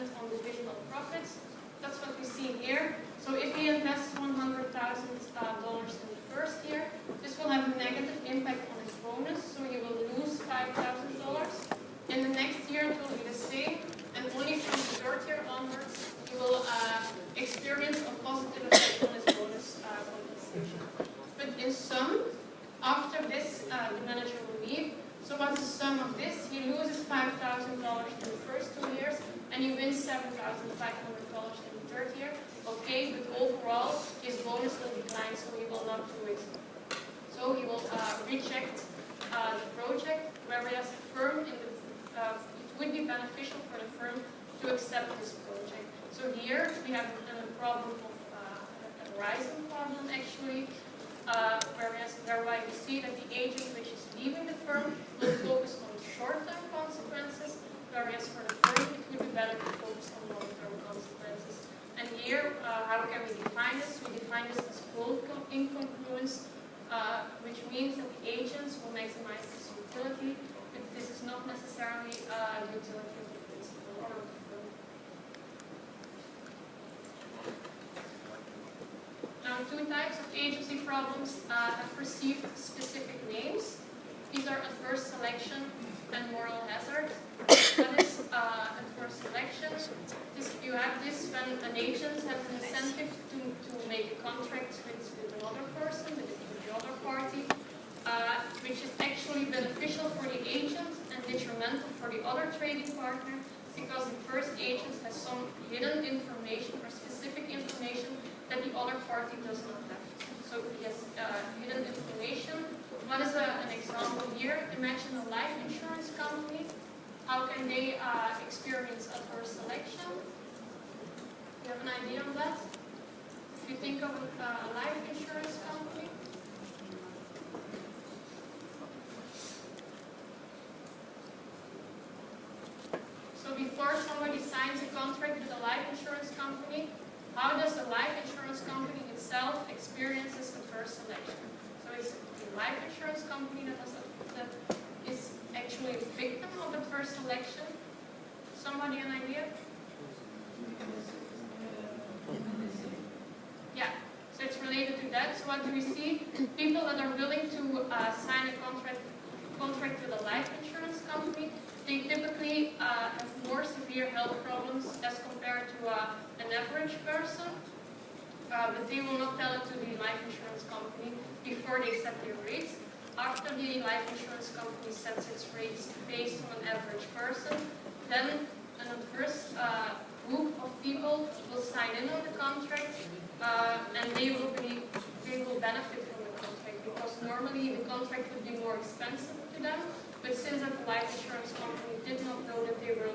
dependent on divisional profits. That's what we see here. So if he invests $100,000 in the first year, this will have a negative impact on his bonus, so he will lose $5,000. In the next year, it will be the same, and only from the third year onwards, he will experience a positive effect on his bonus compensation. But in sum, after this, the manager will leave. So what's the sum of this? He loses $5,000 in the first 2 years, and he wins $7,500 in the third year. Okay, but overall, his bonus will decline, so he will not do it. So he will reject the project, whereas the firm, it would be beneficial for the firm to accept this project. So here we have a problem of a horizon problem, actually. Whereas thereby we see that the agent which is leaving the firm will focus on short-term consequences, whereas for the firm it would be better to focus on long-term consequences. And here, how can we define this? We define this as full incongruence, which means that the agents will maximize this utility, but this is not necessarily the utility of the principal or of the firm. Now, two types of agency problems have received specific names. These are adverse selection and moral hazard. What is adverse selection? You have this when an agent has an incentive to make a contract with another person, with the other party, which is actually beneficial for the agent and detrimental for the other trading partner, because the first agent has some hidden information or specific information that the other party does not have. So he has hidden information. What is an example here? Imagine a life insurance company. How can they experience adverse selection? Do you have an idea on that? If you think of a life insurance company. So before somebody signs a contract with a life insurance company, how does the life insurance company itself experiences adverse selection? So it's the life insurance company that is actually a victim of adverse selection. Somebody an idea? Yeah, so it's related to that. So what do we see? People that are willing to sign a contract with a life insurance company, they typically have more severe health problems as compared to an average person, but they will not tell it to the life insurance company before they set their rates. After the life insurance company sets its rates based on an average person, then an adverse group of people will sign in on the contract, and they will benefit from the contract, because normally the contract would be more expensive to them, but since that the life insurance company did not know that they were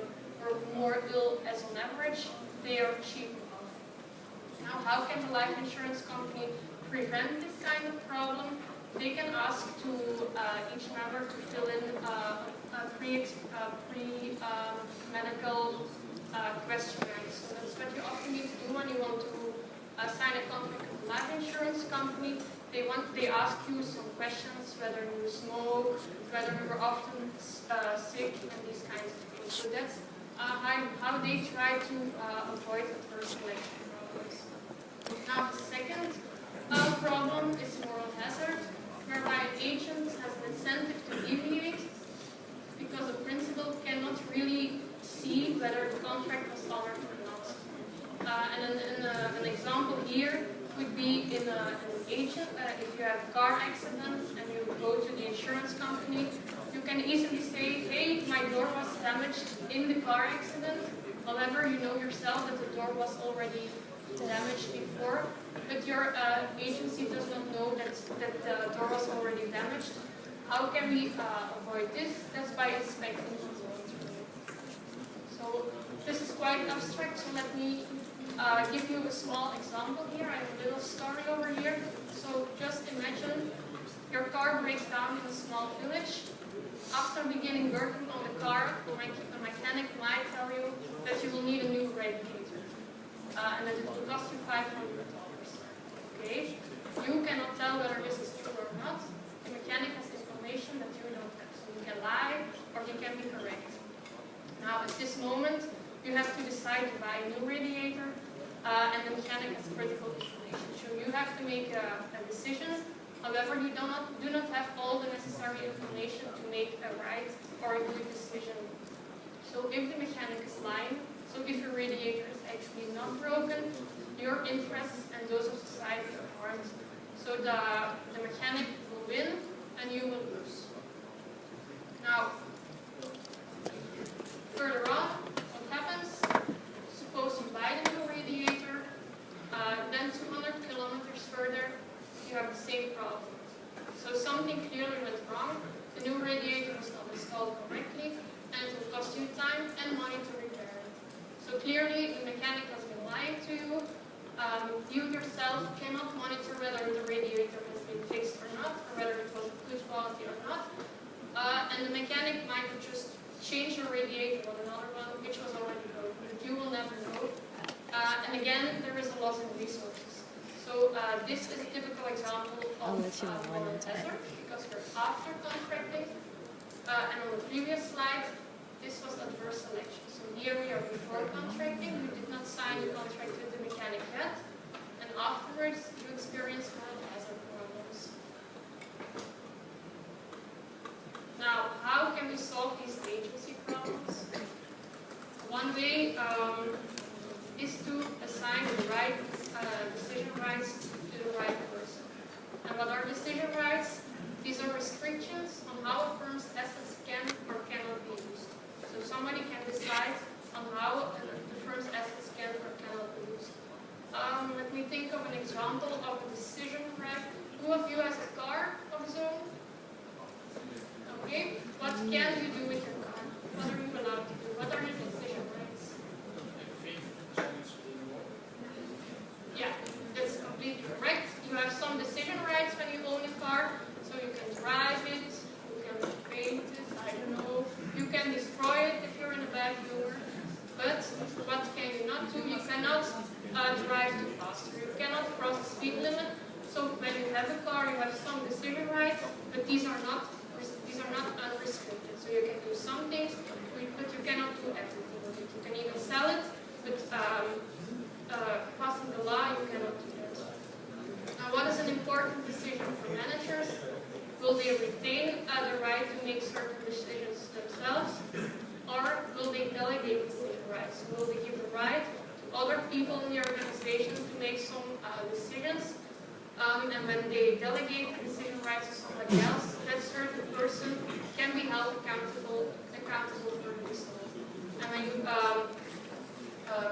more ill as on average, they are cheap enough. Now, how can the life insurance company prevent this kind of problem? They can ask to each member to fill in a pre-medical questionnaire. So that's what you often need to do when you want to sign a contract with a life insurance company. They ask you some questions, whether you smoke, whether you were often sick, and these kinds of things. So that's how they try to avoid adverse selection problems. Now, the second problem is moral hazard, whereby an agent has an incentive to deviate because the principal cannot really see whether the contract was honored or not. And an example here would be in an agent, if you have a car accident and you go to the insurance company, you can easily say, hey, my door was damaged in the car accident. However, you know yourself that the door was already damaged before, but your agency does not know that the door was already damaged. How can we avoid this? That's by inspecting the door. So this is quite abstract, so let me give you a small example here. I have a little story over here. So just imagine your car breaks down in a small village. After beginning working on the car, the mechanic might tell you that you will need a new radiator. And that it will cost you $500. Okay? You cannot tell whether this is true or not. The mechanic has information that you don't have. So you can lie or you can be correct. Now at this moment, you have to decide to buy a new radiator, and the mechanic has critical information. So you have to make a decision. However, you do not have all the necessary information to make a right or a good decision. So if the mechanic is lying, so if your radiator is actually not broken, your interests and those of society are harmed. So the mechanic will win and you will lose. Now, further on, what happens? Suppose you buy the new radiator, then 200 kilometers further, you have the same problem. So something clearly went wrong. The new radiator was not installed correctly, and it will cost you time and money to repair it. So clearly, the mechanic has been lying to you. You yourself cannot monitor whether the radiator has been fixed or not, or whether it was of good quality or not. And the mechanic might have just changed your radiator with another one, which was already broken, but you will never know. And again, there is a loss in resources. So this is a typical example of moral hazard, because we're after contracting. And on the previous slide, this was adverse selection. So here we are before contracting, you did not sign the contract with the mechanic yet, and afterwards you experience moral hazard problems. Now, how can we solve these agency problems? One way is to assign the right decision rights to the right person. And what are decision rights? These are restrictions on how a firm's assets can or cannot be used. So somebody can decide on how the firm's assets can or cannot be used. Let me think of an example of a decision right. Who of you has a car of his own? Okay. What can you do with your car? What are you allowed to do? What are your decision rights? Yeah, that's completely correct. You have some decision rights when you own a car. So you can drive it, you can paint it, I don't know. You can destroy it if you're in a bad humor. But what can you not do? You cannot drive too fast. You cannot cross the speed limit. So when you have a car, you have some decision rights, but these are not unrestricted. So you can do some things, but you cannot do everything with it. You can even sell it, but passing the law, you cannot do that. Now, what is an important decision for managers? Will they retain the right to make certain decisions themselves, or will they delegate decision rights? Will they give the right to other people in the organization to make some decisions? And when they delegate the decision rights to somebody else, that certain person can be held accountable for the result. And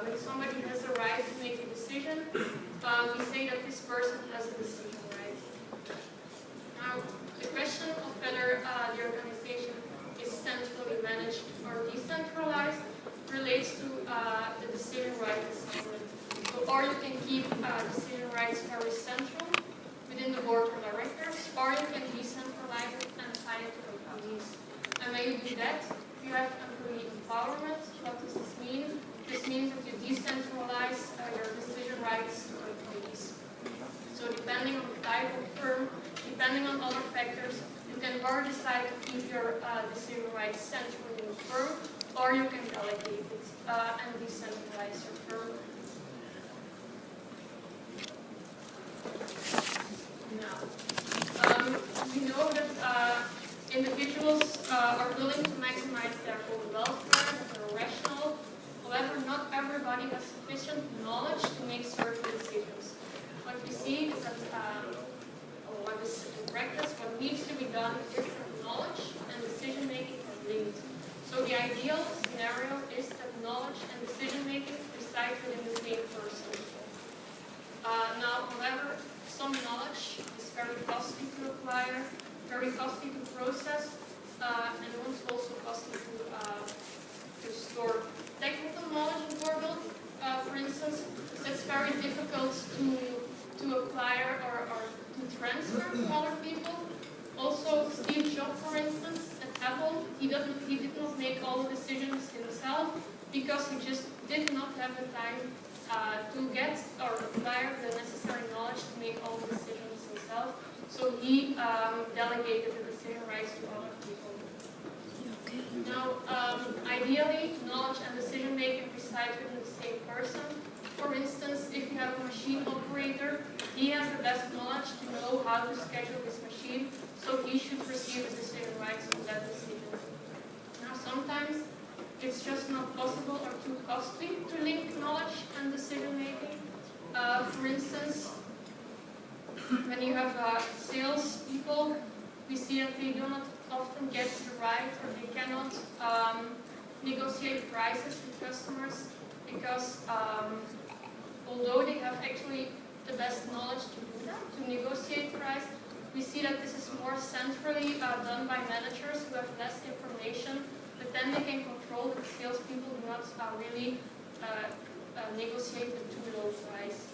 when somebody has the right to make a decision, we say that this person has a decision right. Now, the question of whether the organization is centrally managed or decentralized relates to the decision right assignment. So, or you can keep decision rights very central within the board of directors, or you can decentralize it and assign it to employees. And when you do that, you have employee empowerment. What does this mean? This means that you decentralize your decision rights to employees. So depending on the type of firm, depending on other factors, you can or decide to keep your decision rights central in the firm, or you can delegate it and decentralize your firm. Now, we know that individuals are willing to maximize their own welfare, they're rational. However, not everybody has sufficient knowledge to make certain decisions. What we see is that, what is in practice, what needs to be done is that knowledge and decision making are linked. So the ideal scenario is that knowledge and decision making reside within the same person. Now, however, some knowledge is very costly to acquire, very costly to process, and also costly to store. Technical knowledge in Borbuild, for instance, it's very difficult to acquire or to transfer to other people. Also, Steve Jobs, for instance, at Apple, he did not make all the decisions himself because he just did not have the time to get or acquire the necessary knowledge to make all the decisions himself. So he delegated the decision rights to other people. Now, ideally, knowledge and decision making reside within the same person. For instance, if you have a machine operator, he has the best knowledge to know how to schedule his machine, so he should receive the decision rights on that decision. Now, sometimes it's just not possible or too costly to link knowledge and decision making. For instance, when you have sales people, we see that they do not often get the right, or they cannot negotiate prices with customers because although they have actually the best knowledge to do that, to negotiate price, we see that this is more centrally done by managers who have less information, but then they can control that the salespeople do not really negotiate a too low price.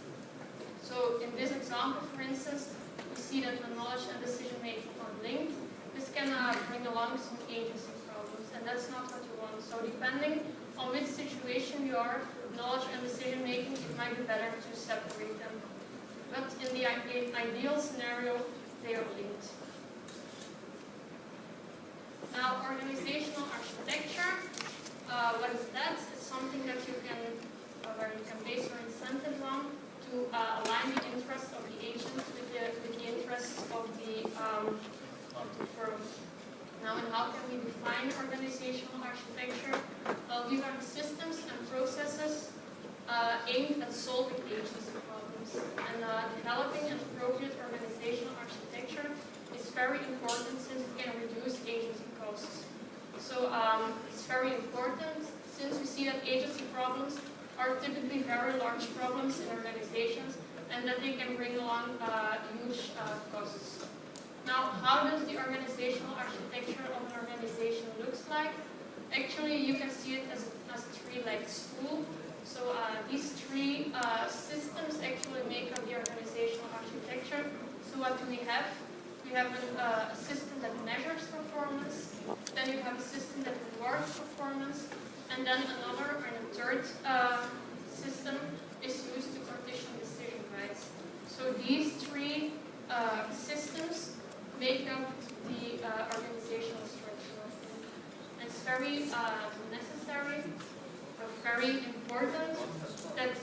So in this example, for instance, we see that when knowledge and decision making are linked, this can bring along some agency problems, and that's not what you want. So depending on which situation you are, knowledge and decision making, it might be better to separate them. But in the ideal scenario, they are linked. Now, organizational architecture, what is that? It's something that you can, where you can base your incentives on to align the interests of the agents with the interests of the firm. Now, and how can we define organizational architecture? Well, these are the systems and processes aimed at solving agency problems. And developing an appropriate organizational architecture is very important since it can reduce agency costs. So it's very important since we see that agency problems are typically very large problems in organizations and that they can bring along huge costs. Now, how does the organizational architecture of an organization looks like? Actually, you can see it as a three-legged stool. So these three systems actually make up the organizational architecture. So what do we have? We have a system that measures performance, then you have a system that rewards performance, and then another and a third system is used to partition decision rights. So these three systems make up the organizational structure. And it's very necessary or very important that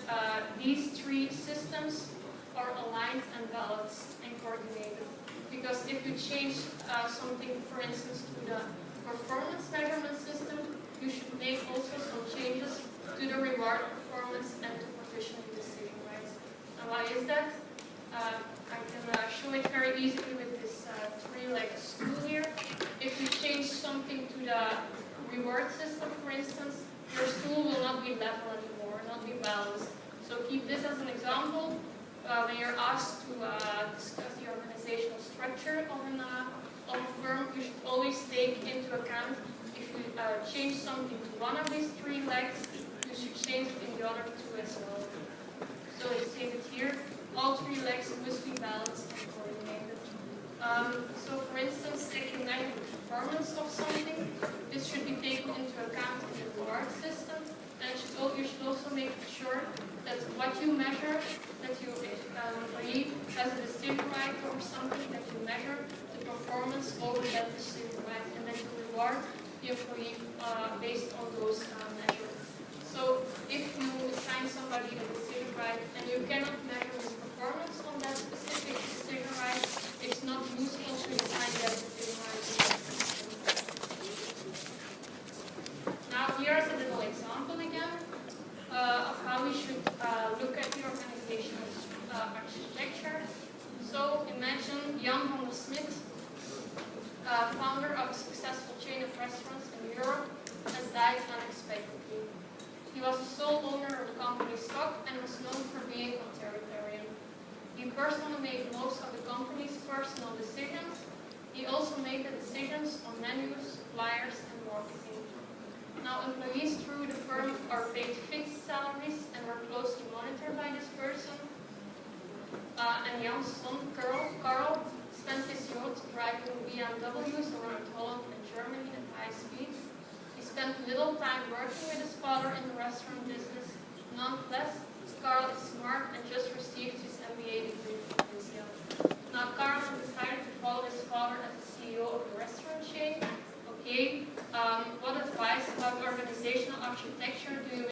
these three systems are aligned and balanced and coordinated. Because if you change something, for instance, to the performance measurement system, you should make also some changes to the reward performance and to partition decision rights. And why is that? I can show it very easily with this three-legged stool here. If you change something to the reward system, for instance, your stool will not be level anymore, not be balanced. So keep this as an example. When you're asked to discuss the organizational structure of a firm, you should always take into account if you change something to one of these three legs, you should change it in the other two as well. So it's stated here, all three legs must be balanced and coordinated. So for instance, if you measure the performance of something, this should be taken into account in the reward system. And you should also make sure that what you measure, that you, if an employee has a decision right over something, that you measure the performance over that decision right, and that you reward the employee based on those measures. So if you assign somebody a decision right and you cannot measure his performance on that specific decision right, it's not useful to assign that decision right. Now here's a little example again of how we should look at the organizational architecture. So imagine Jan van der Smit, founder of a successful chain of restaurants in Europe, has died unexpectedly. He was the sole owner of the company's stock and was known for being authoritarian. He personally made most of the company's personal decisions. He also made the decisions on menus, flyers, and marketing. Now, employees through the firm are paid fixed salaries and were closely monitored by this person. And Jan's son, Carl, spent his youth driving BMWs around Holland and Germany at high speeds. He spent little time working with his father in the restaurant business. Nonetheless, Carl is smart and just received his MBA degree from UCL. Now, Carl decided to follow his father as the CEO of the restaurant chain. okay, what advice about organizational architecture do you